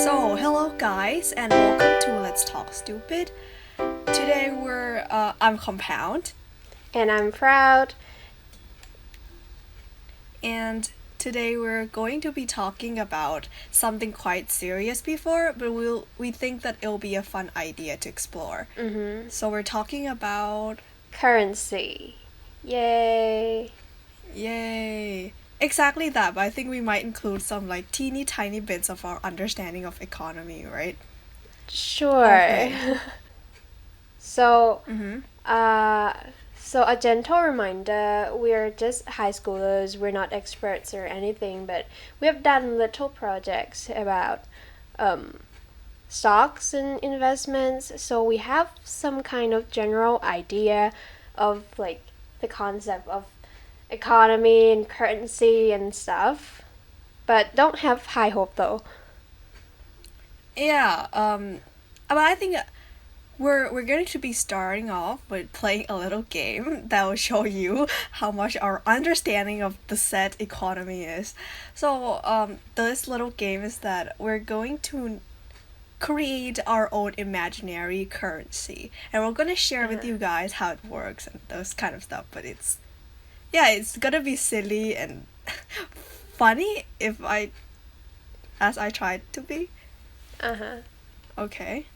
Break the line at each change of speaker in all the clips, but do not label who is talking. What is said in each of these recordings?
So, hello guys, and welcome to Let's Talk Stupid. Today I'm Compound,
And I'm proud.
and today we're going to be talking about something quite serious before, but we think that it'll be a fun idea to explore. So we're talking about
Currency. Yay.
yay. Exactly that, but I think we might include some like teeny tiny bits of our understanding of economy, right?
Sure.
Okay.
So,
Mm-hmm.
so a gentle reminder, we're just high schoolers, we're not experts or anything, but we have done little projects about stocks and investments, so we have some kind of general idea of like the concept of economy and currency and stuff, but don't have high hope though.
Yeah, but I think we're going to be starting off with playing a little game that will show you how much our understanding of the said economy is. So, this little game is that we're going to create our own imaginary currency, and we're gonna share with you guys how it works and those kind of stuff. But it's gonna be silly and funny as I tried to be.
Uh-huh.
Okay.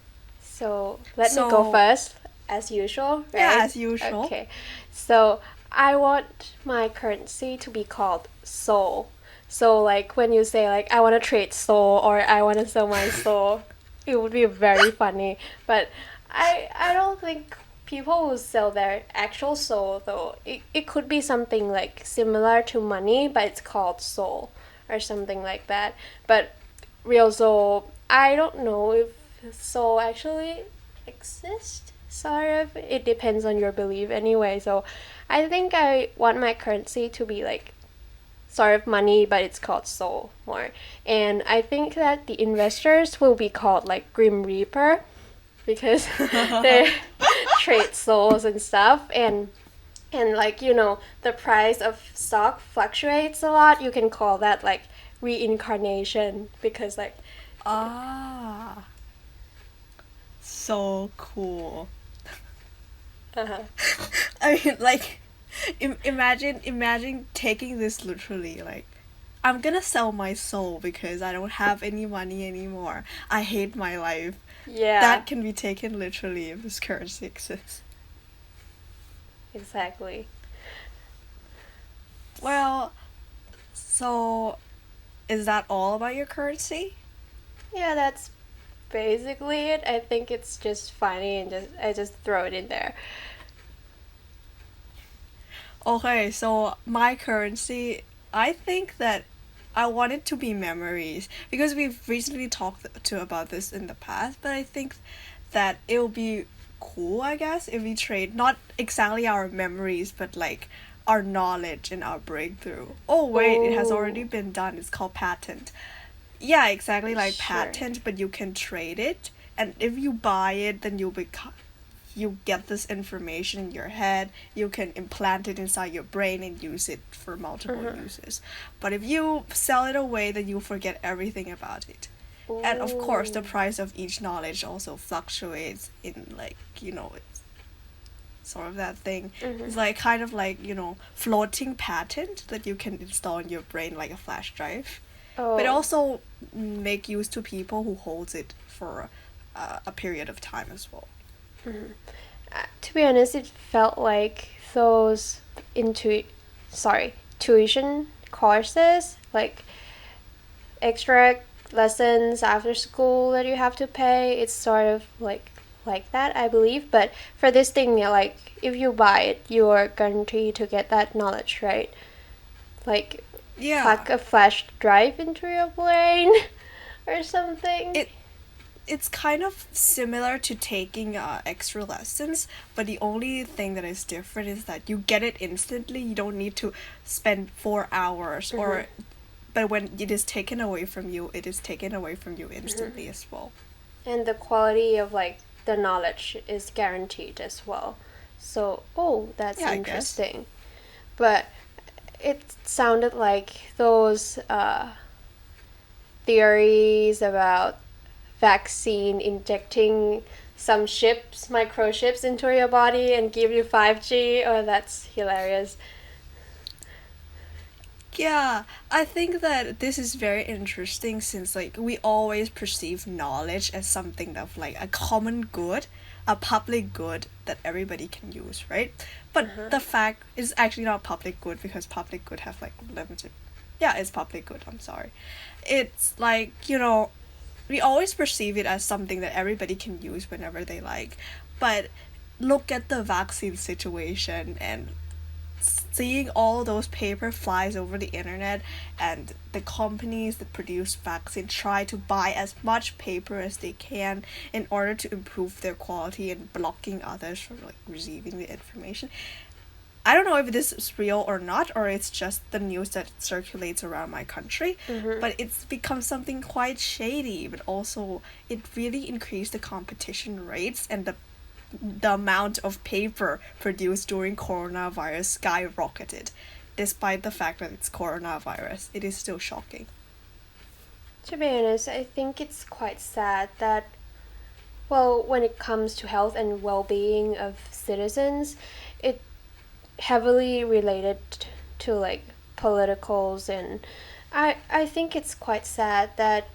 So let me go first, as usual, right?
Yeah, as usual.
Okay. So I want my currency to be called soul. So like when you say like I want to trade soul or I want to sell my soul, it would be very funny. But I don't think people will sell their actual soul though. It could be something like similar to money, but it's called soul or something like that. But real soul, I don't know if soul actually exists. Sort of. It depends on your belief anyway. So I think I want my currency to be like sort of money, but it's called soul more. And I think that the investors will be called like Grim Reaper because they trade souls and stuff, and like the price of stock fluctuates a lot. You can call that like reincarnation because like
Ah, so cool.
uh-huh.
I mean, like, imagine taking this literally. Like, I'm gonna sell my soul because I don't have any money anymore. I hate my life.
Yeah,
That can be taken literally if this currency exists.
exactly.
Well, so is that all about your currency?
Yeah, that's basically it. I think it's just funny and I just throw it in there.
Okay, so my currency, I think that I want it to be memories because we've recently talked about this in the past, but I think that it'll be cool, I guess, if we trade not exactly our memories, but like our knowledge and our breakthrough. Oh wait, it has already
Oh,
been done. It's called patent. Yeah, exactly like
sure.
patent, but you can trade it, and if you buy it, then you get this information in your head. You can implant it inside your brain and use it for multiple uses. But if you sell it away, then you forget everything about it. And of course, the
Ooh.
price of each knowledge also fluctuates in like it's sort of that thing. It's like kind of like floating patent that you can install in your brain like a flash drive, but
Oh.
also make use to people who holds it for a period of time as well.
To be honest, it felt like those intu sorry, tuition courses, like extra lessons after school that you have to pay. It's sort of like that, I believe. But for this thing, yeah, like if you buy it, you are guaranteed to get that knowledge, right? Like
Yeah,
plug a flash drive into your brain or something.
it it's kind of similar to taking extra lessons, but the only thing that is different is that you get it instantly. You don't need to spend 4 hours, or but when it is taken away from you, it is taken away from you instantly as well.
And the quality of like the knowledge is guaranteed as well. So, oh, that's
Yeah, I guess.
interesting. But it sounded like those theories about vaccine injecting some chips, microchips into your body and give you 5G. Oh, that's hilarious.
Yeah, I think that this is very interesting since like we always perceive knowledge as something of like a common good, a public good that everybody can use, right? But
Uh-huh.
the fact is actually not public good because public good have like limited. Yeah, it's public good. I'm sorry. It's like, we always perceive it as something that everybody can use whenever they like. But look at the vaccine situation and seeing all those paper flies over the internet, and the companies that produce vaccine try to buy as much paper as they can in order to improve their quality and blocking others from like receiving the information. I don't know if this is real or not, or it's just the news that circulates around my country,
Mm-hmm.
but it's become something quite shady. But also, it really increased the competition rates, and the amount of paper produced during coronavirus skyrocketed. Despite the fact that it's coronavirus, it is still shocking.
To be honest, I think it's quite sad that, well, when it comes to health and well being of citizens, it heavily related to like politicals, and I think it's quite sad that,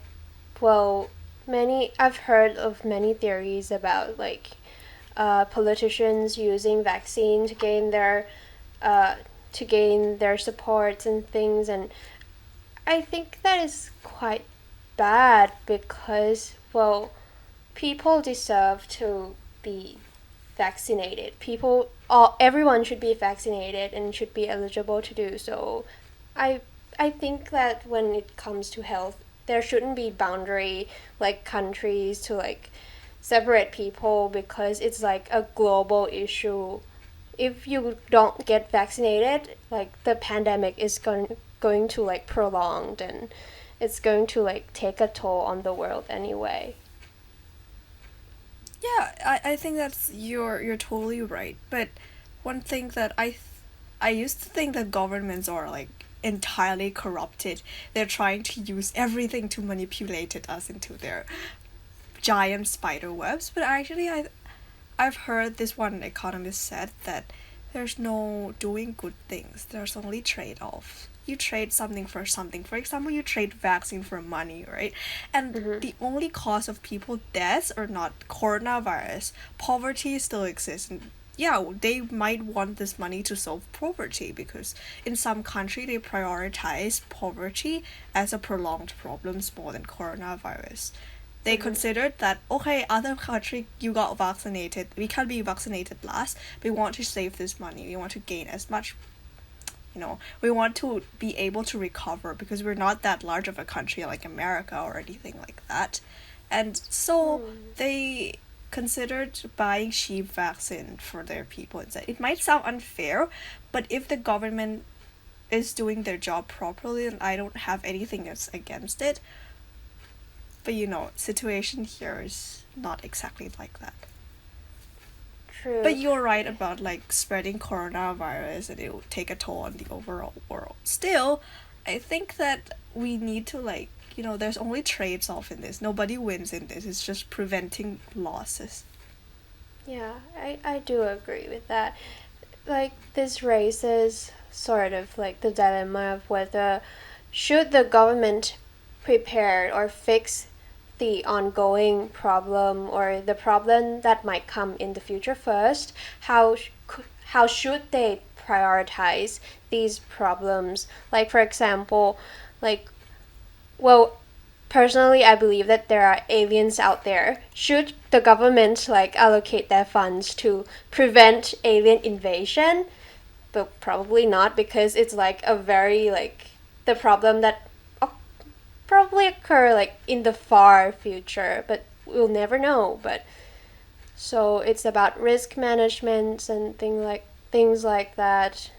well, many I've heard of many theories about like politicians using vaccine uh, to gain their supports and things, and I think that is quite bad because, well, people deserve to be vaccinated. Everyone should be vaccinated and should be eligible to do so. I I think that when it comes to health, there shouldn't be boundary like countries to like separate people because it's like a global issue. If you don't get vaccinated, like the pandemic is going to like prolonged, and it's going to like take a toll on the world anyway.
Yeah, I think that's you're totally right. But one thing that I used to think that governments are like entirely corrupted. They're trying to use everything to manipulate us into their giant spider webs. But actually, I've heard this one economist said that there's no doing good things. There's only trade offs. You trade something for something. For example, you trade vaccine for money, right? And
Mm-hmm.
the only cause of people deaths are not coronavirus. Poverty still exists. And yeah, they might want this money to solve poverty because in some country they prioritize poverty as a prolonged problem more than coronavirus. They
Mm-hmm.
considered that okay, other country you got vaccinated, we can be vaccinated last. We want to save this money. We want to gain as much. We want to be able to recover because we're not that large of a country like America or anything like that, and so
Mm.
they considered buying cheap vaccine for their people instead. It might sound unfair, but if the government is doing their job properly, then I don't have anything else against it. But situation here is not exactly like that.
True.
But you're right about like spreading coronavirus and it will take a toll on the overall world. Still, I think that we need to like there's only trades off in this. Nobody wins in this. It's just preventing losses.
Yeah, I do agree with that. Like this raises sort of like the dilemma of whether should the government prepare or fix the ongoing problem or the problem that might come in the future first. How should they prioritize these problems? Like for example, like, well, personally I believe that there are aliens out there. Should the government like allocate their funds to prevent alien invasion? But probably not because it's like a very like the problem that probably occur like in the far future, but we'll never know. But so it's about risk management and things like that.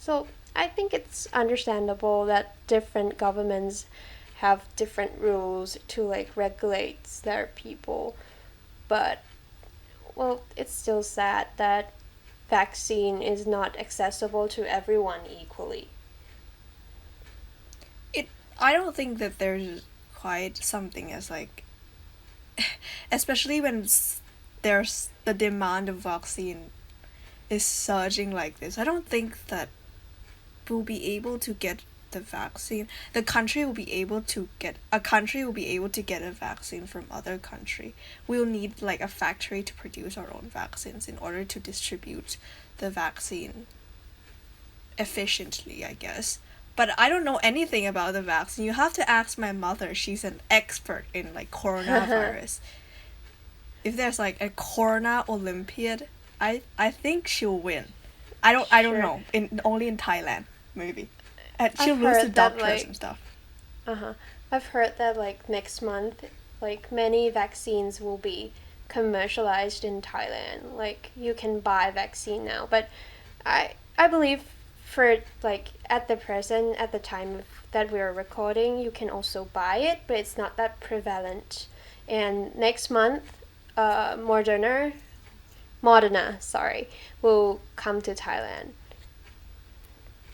So I think it's understandable that different governments have different rules to like regulate their people, but, well, it's still sad that vaccine is not accessible to everyone equally.
It I don't think that there's quite something as like especially when there's the demand of vaccine is surging like this. I don't think that we'll be able to get the vaccine. The country will be able to get a country will be able to get a vaccine from other country. We'll need like a factory to produce our own vaccines in order to distribute the vaccine efficiently, I guess. But I don't know anything about the vaccine. You have to ask my mother. She's an expert in like coronavirus. If there's like a Corona Olympiad, I think she'll win. I don't
Sure.
know. Only in Thailand, maybe. And she'll
I've
lose to
heard that
doctors
like
and stuff.
uh-huh. I've heard that like next month, like many vaccines will be commercialized in Thailand. Like you can buy vaccine now, but I believe for like at the present at the time that we're recording, you can also buy it, but it's not that prevalent. And next month, Moderna, sorry, will come to Thailand.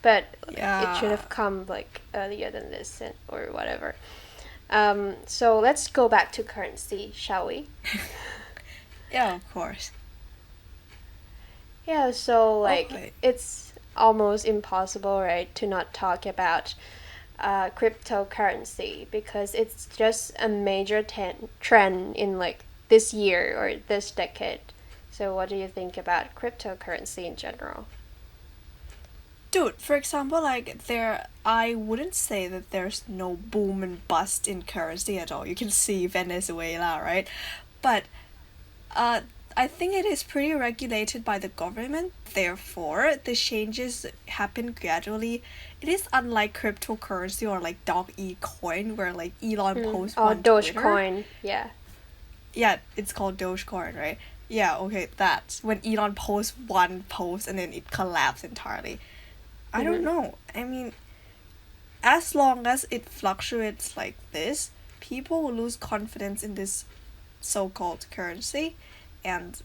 But it should
Yeah.
have come like earlier than this or whatever. So let's go back to currency, shall we?
Yeah, of course.
Yeah, so like
Okay.
it's almost impossible, right, to not talk about cryptocurrency because it's just a major trend in like this year or this decade. So what do you think about cryptocurrency in general?
Dude, for example, like I wouldn't say that there's no boom and bust in currency at all. You can see Venezuela, right? But uh, I think it is pretty regulated by the government. Therefore, the changes happen gradually. It is unlike cryptocurrency or like dog e coin where like Elon posts
Oh,
on Twitter.
Dogecoin, yeah.
Yeah, it's called Dogecoin, right? Yeah, okay, that when Elon posts one post and then it collapses entirely. I don't know. I mean, as long as it fluctuates like this, people will lose confidence in this so-called currency, and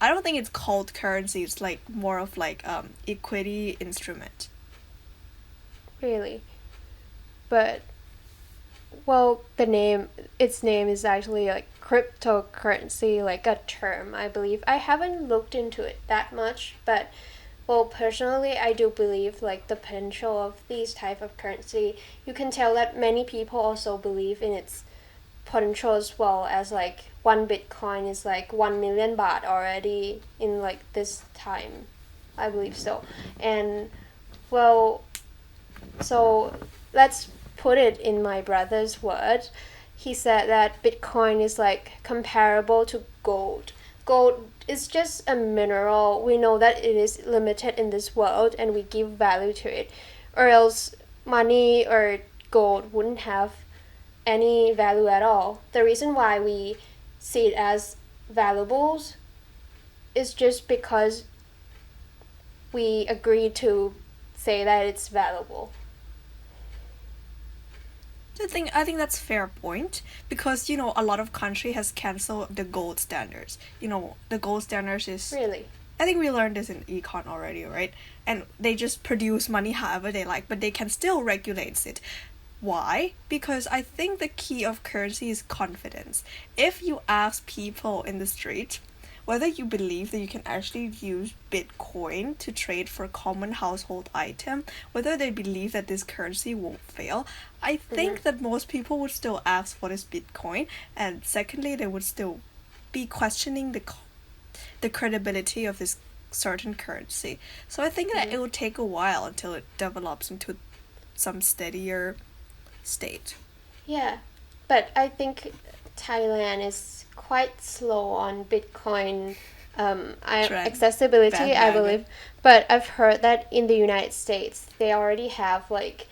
I don't think it's called currency. It's like more of like equity instrument.
Really. But well, its name is actually like cryptocurrency, like a term, I believe. I haven't looked into it that much, but well, personally, I do believe like the potential of these type of currency. You can tell that many people also believe in its potential as well as like one Bitcoin is like 1 million baht already in like this time. I believe so. And well, so let's put it in my brother's word. He said that Bitcoin is like comparable to gold. Gold is just a mineral. We know that it is limited in this world and we give value to it. Or else money or gold wouldn't have any value at all. The reason why we see it as valuables is just because we agree to say that it's valuable.
I think that's fair point because a lot of country has canceled the gold standards. The gold standards is
Really.
I think we learned this in econ already, right? And they just produce money however they like, but they can still regulate it. Why? Because I think the key of currency is confidence. If you ask people in the street whether you believe that you can actually use Bitcoin to trade for a common household item, whether they believe that this currency won't fail, I think that most people would still ask what is Bitcoin, and secondly, they would still be questioning the credibility of this certain currency. So I think that it will take a while until it develops into some steadier state.
Yeah, but I think Thailand is quite slow on Bitcoin
Trend.
accessibility, I
Bandwagon.
believe. But I've heard that in the United States, they already have like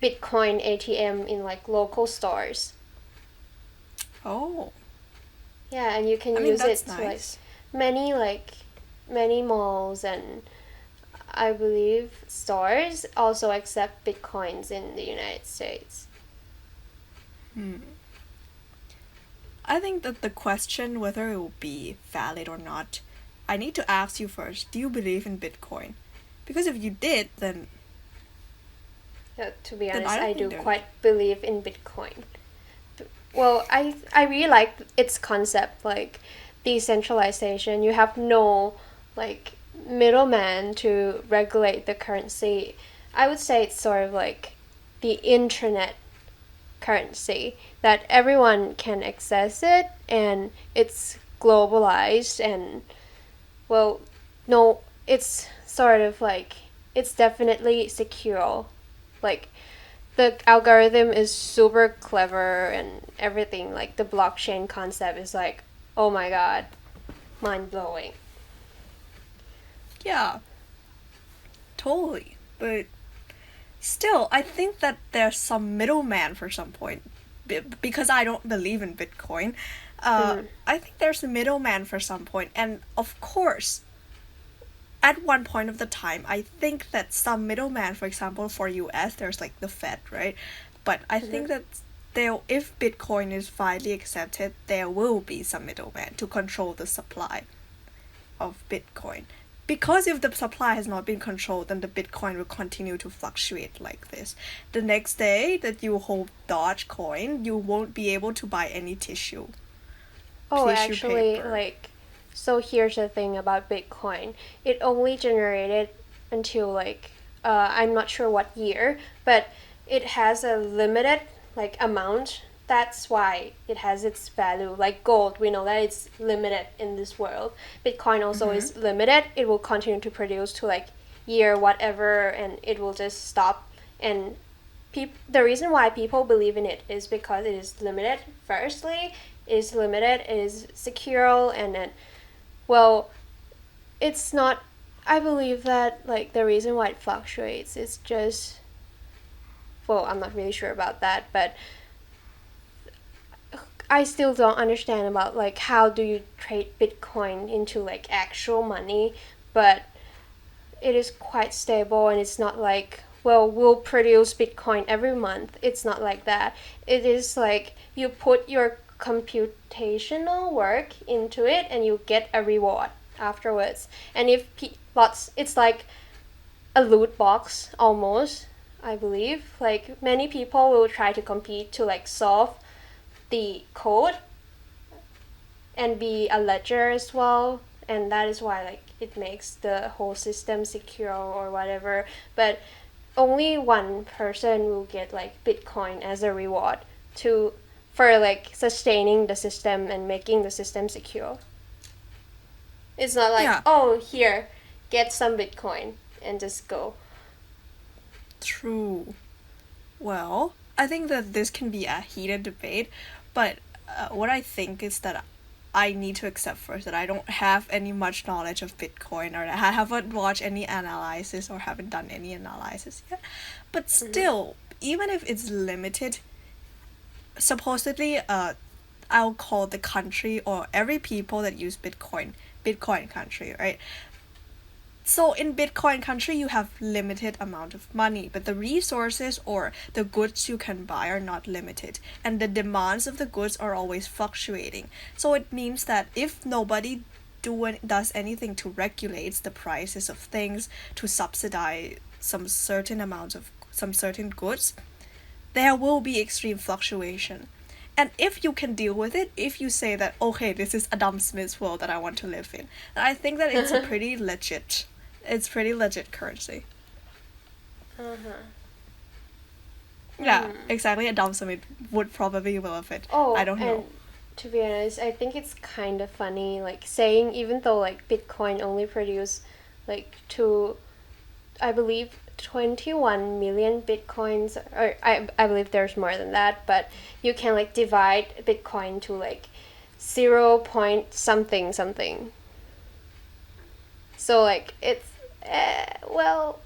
Bitcoin ATM in like local stores.
Oh,
Yeah, and you can
I mean,
use it
that's
to
nice.
like many malls and I believe stores also accept Bitcoins in the United States.
I think that the question whether it will be valid or not, I need to ask you first, do you believe in Bitcoin? Because if you did,
To be
then
honest,
I don't
I
think
do
there's
quite believe in Bitcoin. well, I really like its concept, like decentralization. You have no like middleman to regulate the currency. I would say it's sort of like the internet currency that everyone can access it, and it's globalized, and well, no, it's sort of like it's definitely secure. Like the algorithm is super clever and everything. Like the blockchain concept is like, oh my god, mind blowing.
Yeah, totally. But still, I think that there's some middleman for some point. Because I don't believe in Bitcoin, I think there's a middleman for some point. And of course, at one point of the time, I think that some middleman, for example, for US, there's like the Fed, right? But I think that there, if Bitcoin is widely accepted, there will be some middleman to control the supply of Bitcoin. Because if the supply has not been controlled, then the Bitcoin will continue to fluctuate like this. The next day that you hold Dogecoin, you won't be able to buy any
Oh,
tissue
actually,
paper.
like, so here's the thing about Bitcoin. It only generated until like, I'm not sure what year, but it has a limited like amount. That's why it has its value. Like gold, we know that it's limited in this world. Bitcoin also is limited. It will continue to produce to like year whatever, and it will just stop. And the reason why people believe in it is because it is limited. Firstly, it is limited, it is secure, and then, well, it's not. I believe that like the reason why it fluctuates is just, well, I'm not really sure about that, but I still don't understand about like how do you trade Bitcoin into like actual money, but it is quite stable, and it's not like, well, we'll produce Bitcoin every month. It's not like that. It is like you put your computational work into it and you get a reward afterwards. And if lots, it's like a loot box almost, I believe. Like many people will try to compete to like solve the code and be a ledger as well, and that is why like it makes the whole system secure or whatever. But only one person will get like Bitcoin as a reward to for like sustaining the system and making the system secure. It's not like,
Yeah,
oh, here, get some Bitcoin and just go.
true. Well, I think that this can be a heated debate, but what I think is that I need to accept first that I don't have any much knowledge of Bitcoin, or I haven't watched any analysis or haven't done any analysis yet. But still, even if it's limited, supposedly, I'll call the country or every people that use Bitcoin country, right? So in Bitcoin country, you have limited amount of money, but the resources or the goods you can buy are not limited, and the demands of the goods are always fluctuating. So it means that if nobody does anything to regulate the prices of things, to subsidize some certain goods, there will be extreme fluctuation. And if you can deal with it, if you say that, okay, this is Adam Smith's world that I want to live in, then I think that it's pretty legit currency.
Uh-huh.
Yeah, exactly. Adam Smith would probably love it. I
Oh,
don't
and
know.
to be honest, I think it's kind of funny, like saying even though like Bitcoin only produce like to, I believe 21 million Bitcoins, or I believe there's more than that, but you can like divide Bitcoin to like 0 point something something. So like it's, well,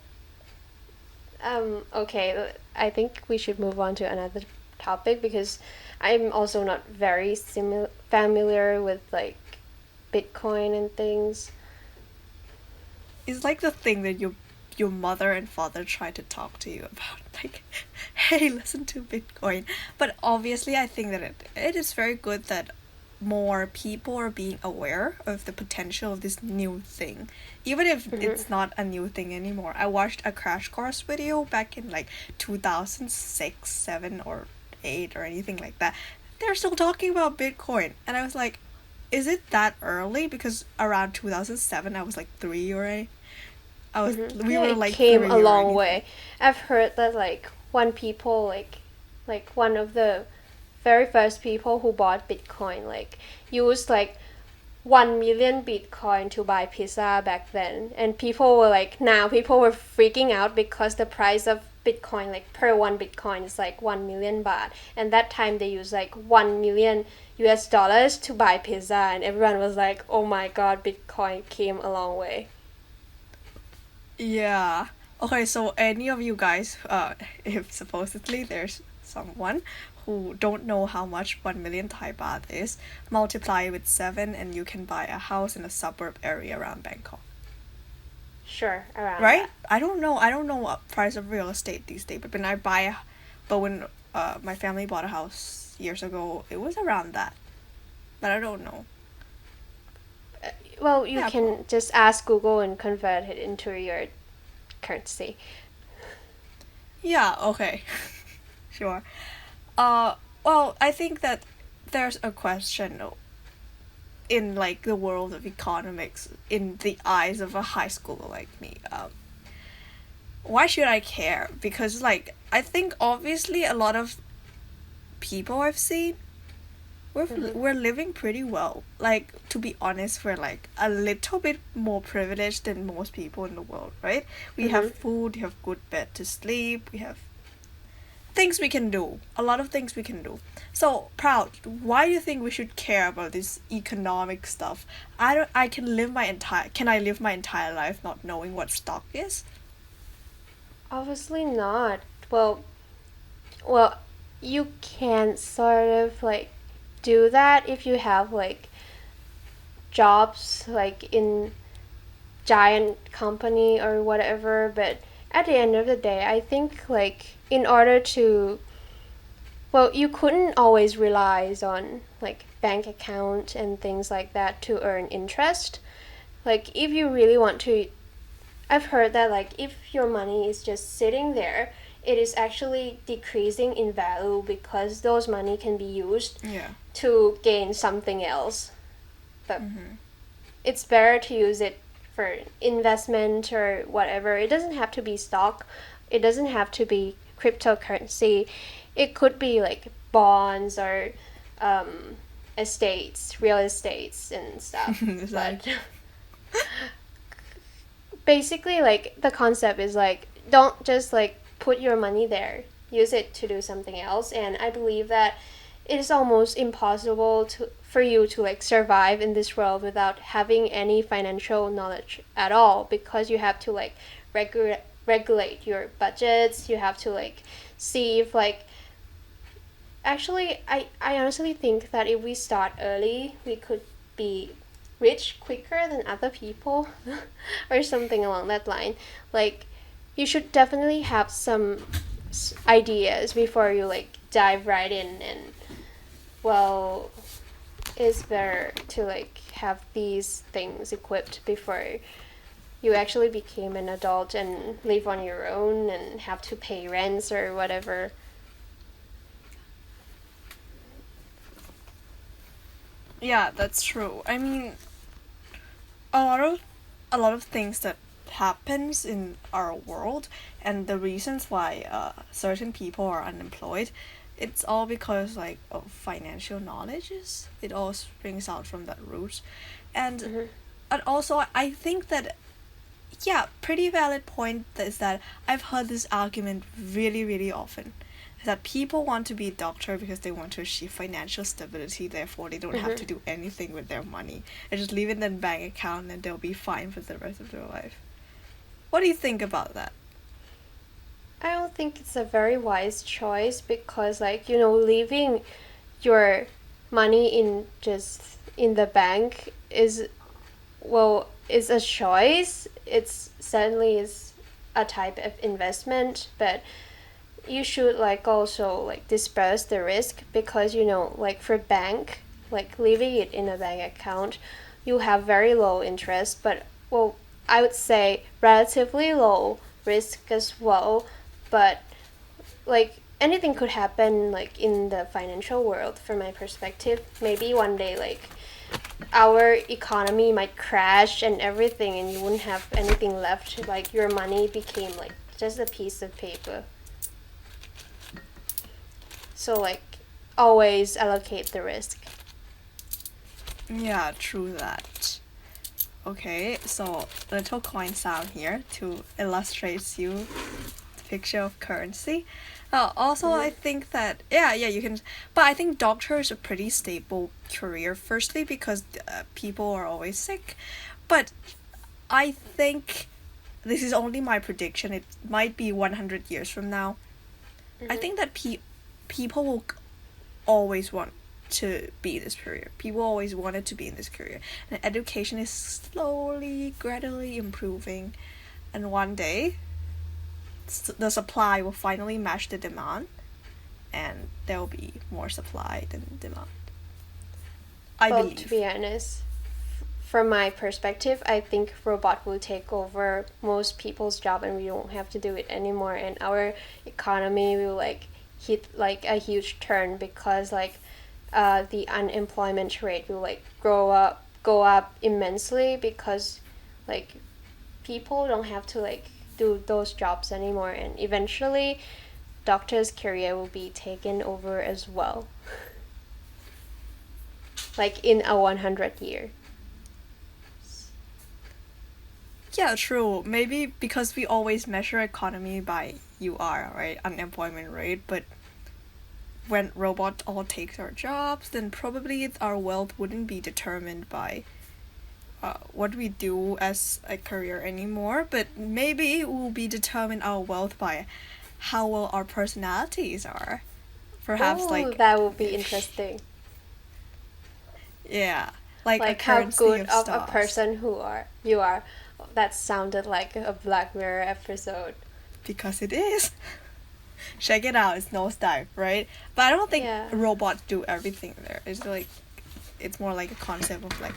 okay, I think we should move on to another topic because I'm also not very familiar with like Bitcoin and things.
It's like the thing that your mother and father try to talk to you about, like, hey, listen to Bitcoin. But obviously, I think that it is very good that more people are being aware of the potential of this new thing, even if
Mm-hmm.
it's not a new thing anymore. I watched a crash course video back in like 2006, 7, or 8, or anything like that. they're still talking about Bitcoin. And I was like, is it that early? Because around 2007, I was like three already. We
Yeah,
were
it
like
came a
three or
long
anything.
way. I've heard that like when people like one of the very first people who bought Bitcoin like used like 1 million Bitcoin to buy pizza back then, and people were like, now people were freaking out because the price of Bitcoin, like per one Bitcoin, is like 1 million baht, and that time they used like 1 million US dollars to buy pizza, and everyone was like, oh my god, Bitcoin came a long way.
Yeah. Okay, so any of you guys, if supposedly there's someone who don't know how much 1 million Thai baht is, multiply it with 7 and you can buy a house in a suburb area around Bangkok.
Sure, around
Right?
that.
I don't know what price of real estate these days, but when my family bought a house years ago, it was around that. But I don't know.
Well, you
Yeah,
can just ask Google and convert it into your currency.
yeah, okay. Sure. Uh, well, I think that there's a question in like the world of economics in the eyes of a high schooler like me. Why should I care? Because like I think obviously a lot of people I've seen
Mm-hmm.
we're living pretty well. Like to be honest, we're like a little bit more privileged than most people in the world, right? We have
Mm-hmm.
food, we have good bed to sleep, we have things we can do. A lot of things we can do. So proud. Why do you think we should care about this economic stuff? I can I live my entire life not knowing what stock is?
Obviously not. Well, well, you can sort of like do that if you have like jobs like in giant company or whatever, but at the end of the day, I think like in order to well, you couldn't always rely on like bank account and things like that to earn interest. Like if you really want to, I've heard that like if your money is just sitting there, it is actually decreasing in value because those money can be used
Yeah.
to gain something else. But
Mm-hmm.
it's better to use it for investment or whatever. It doesn't have to be stock. It doesn't have to be cryptocurrency. It could be like bonds or um, estates, real estates and stuff.
It's like
But basically, like the concept is like don't just like put your money there. Use it to do something else. And I believe that it is almost impossible to for you to like survive in this world without having any financial knowledge at all because you have to like regulate your budgets. You have to like see if like actually I honestly think that if we start early we could be rich quicker than other people or something along that line. Like you should definitely have some ideas before you like dive right in and well it's better to like have these things equipped before you actually became an adult and live on your own and have to pay rents or whatever.
yeah, that's true. I mean, a lot of a lot of things that happens in our world and the reasons why certain people are unemployed, it's all because like of financial knowledges. It all springs out from that root, and
Mm-hmm.
and also I think that yeah, pretty valid point is that I've heard this argument really, really often. That people want to be a doctor because they want to achieve financial stability, therefore they don't have
Mm-hmm.
to do anything with their money. They just leave it in their bank account and they'll be fine for the rest of their life. What do you think about that?
I don't think it's a very wise choice because like you know leaving your money in just in the bank is well is a choice. It's certainly is a type of investment, but you should like also like disperse the risk because you know like for bank like leaving it in a bank account you have very low interest but well I would say relatively low risk as well, but like anything could happen like in the financial world from my perspective. Maybe one day like our economy might crash and everything and you wouldn't have anything left, like your money became like just a piece of paper. So like always allocate the risk.
Yeah, true that. Okay, so little coin sound here to illustrate you the picture of currency. Also, I think that yeah, you can. But I think doctor is a pretty stable career. Firstly, because people are always sick, but I think this is only my prediction. It might be 100 years from now. I think that people will always want to be in this career. People always wanted to be in this career. And education is slowly, gradually improving. And one day, the supply will finally match the demand. And there will be more supply than demand. I believe.
To be honest, from my perspective, I think robot will take over most people's job and we won't have to do it anymore. And our economy will like hit like a huge turn because like the unemployment rate will like go up immensely because like people don't have to like do those jobs anymore, and eventually doctor's career will be taken over as well. Like in a 100 year.
Yeah, true. Maybe because we always measure economy by UR, right? Unemployment rate, but when robots all take our jobs, then probably our wealth wouldn't be determined by what we do as a career anymore, but maybe it will be determined our wealth by how well our personalities are. Perhaps like
that would be interesting.
Yeah, like a
Like how
currency
good
of
of a
stars.
person you are. That sounded like a Black Mirror episode.
Because it is. Check it out, it's nosedive, right? But I don't think
Yeah.
robots do everything there. It's more like a concept of like,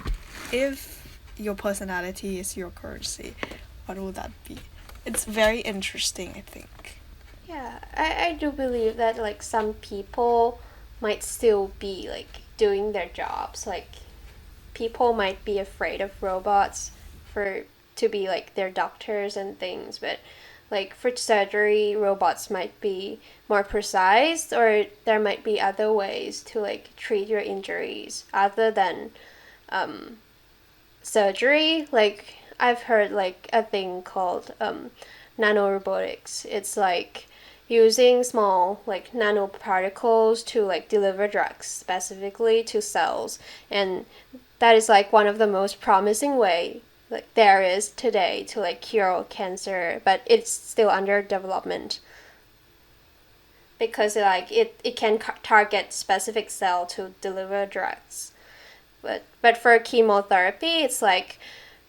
if your personality is your currency, what will that be? It's very interesting, I think.
Yeah, I do believe that like some people might still be like doing their jobs. Like people might be afraid of robots to be like their doctors and things, but like for surgery robots might be more precise, or there might be other ways to like treat your injuries other than surgery. Like I've heard like a thing called nanorobotics. It's like using small like nanoparticles to like deliver drugs specifically to cells, and that is like one of the most promising way like there is today to like cure cancer, but it's still under development because like it can target specific cell to deliver drugs. But for chemotherapy, it's like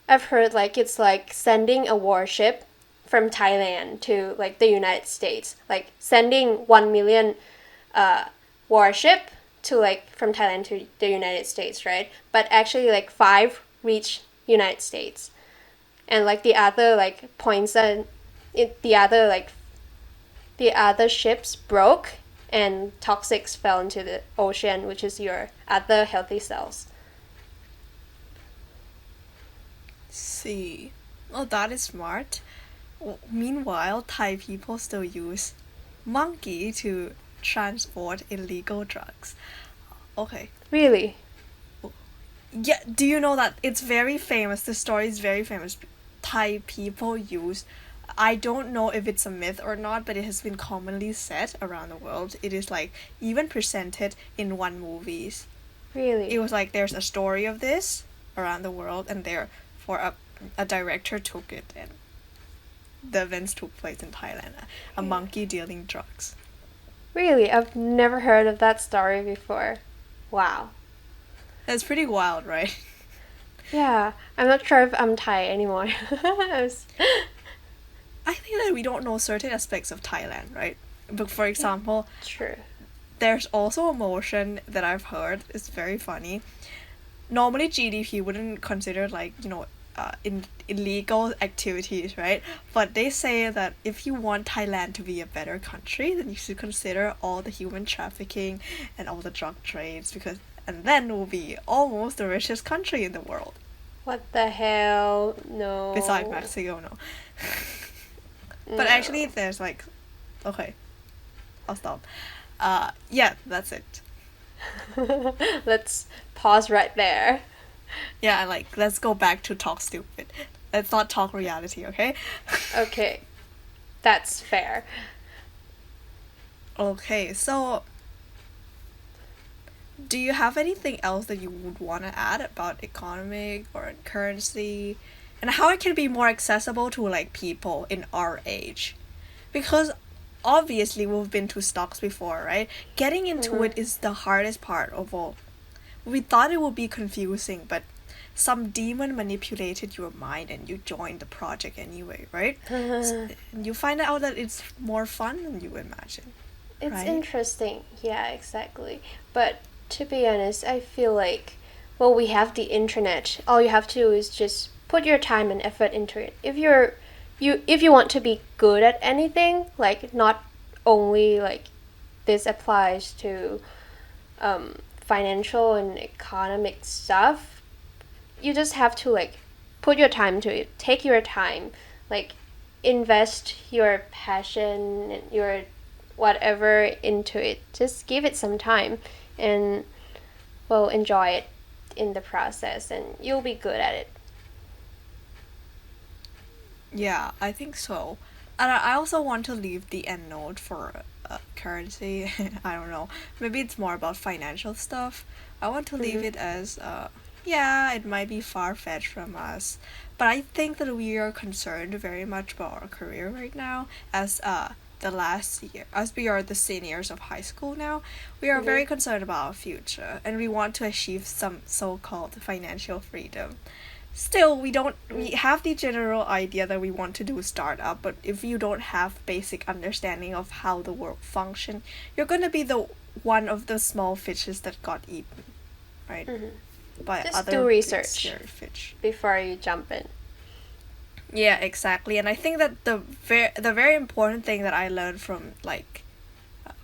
I've heard like it's like sending a warship from Thailand to like the United States, like sending 1 million warship to like from Thailand to the United States, right? But actually like 5 reach United States, and like the other like points and the other ships broke and toxics fell into the ocean, which is your other healthy cells.
See. Oh, that is smart. Meanwhile, Thai people still use monkey to transport illegal drugs. Okay.
Really?
Yeah, do you know that it's very famous? The story is very famous. Thai people use, I don't know if it's a myth or not, but it has been commonly said around the world. It is like even presented in one movies.
Really?
It was like there's a story of this around the world, and therefore a director took it, and the events took place in Thailand. A monkey dealing drugs.
Really? I've never heard of that story before. Wow.
That's pretty wild, right?
Yeah, I'm not sure if I'm Thai anymore.
I think that we don't know certain aspects of Thailand, right? But for example,
True.
there's also a motion that I've heard. It's very funny. Normally, GDP wouldn't consider like illegal activities, right? But they say that if you want Thailand to be a better country, then you should consider all the human trafficking and all the drug trades and then we'll be almost the richest country in the world.
What the hell?
Besides
No.
Mexico, no. But
No.
actually, there's like, okay, I'll stop. Yeah, that's it.
Let's pause right there.
Yeah, like let's go back to talk stupid. Let's not talk reality, okay?
Okay, that's fair.
Okay, so do you have anything else that you would want to add about economic or currency and how it can be more accessible to like people in our age? Because obviously we've been to stocks before, right? Getting into it is the hardest part of all. We thought it would be confusing, but some demon manipulated your mind and you joined the project anyway, right? And you find out that it's more fun than you imagine.
It's
right?
interesting. Yeah, exactly. But to be honest, I feel like, well, we have the internet. All you have to do is just put your time and effort into it. If you want to be good at anything, like not only like this applies to financial and economic stuff, you just have to like put your time to it. Take your time, like invest your passion and your whatever into it. Just give it some time and well enjoy it in the process and you'll be good at it.
Yeah, I think so. And I also want to leave the end note for currency. I don't know. Maybe it's more about financial stuff. I want to leave it as, yeah, it might be far fetched from us. But I think that we are concerned very much about our career right now as the last year. As we are the seniors of high school now, we are very concerned about our future and we want to achieve some so called financial freedom. Still, we have the general idea that we want to do startup, but if you don't have basic understanding of how the world function, you're gonna be the one of the small fishes that got eaten, right? By
Just
other
do
big
research
scary fish.
before you jump in.
Yeah, exactly. And I think that the very important thing that I learned from like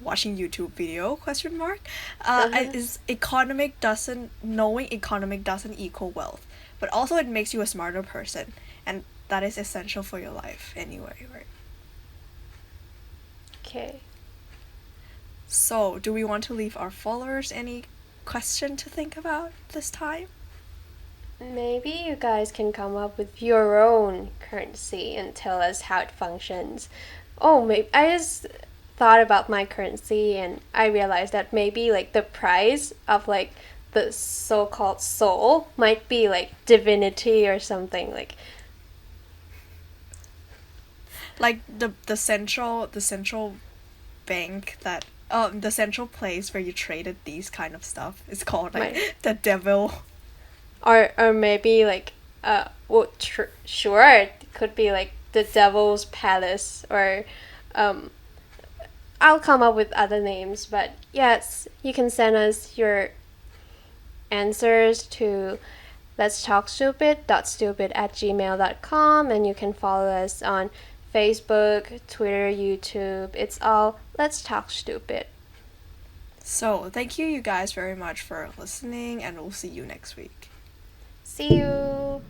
watching YouTube video question mark is knowing economic doesn't equal wealth, but also it makes you a smarter person, and that is essential for your life anyway, right?
Okay.
So, do we want to leave our followers any question to think about this time?
Maybe you guys can come up with your own currency and tell us how it functions. Oh, maybe I just thought about my currency and I realized that maybe like the price of like the so-called soul might be like divinity or something
Like the central bank that the central place where you traded these kind of stuff is called like
Might.
the devil.
or maybe like well sure it could be like the devil's palace or um I'll come up with other names, but yes, you can send us your answers to let's talk stupid.stupid@gmail.com and you can follow us on Facebook, Twitter, YouTube. It's all Let's Talk Stupid.
So, thank you guys very much for listening, and we'll see you next week.
See you.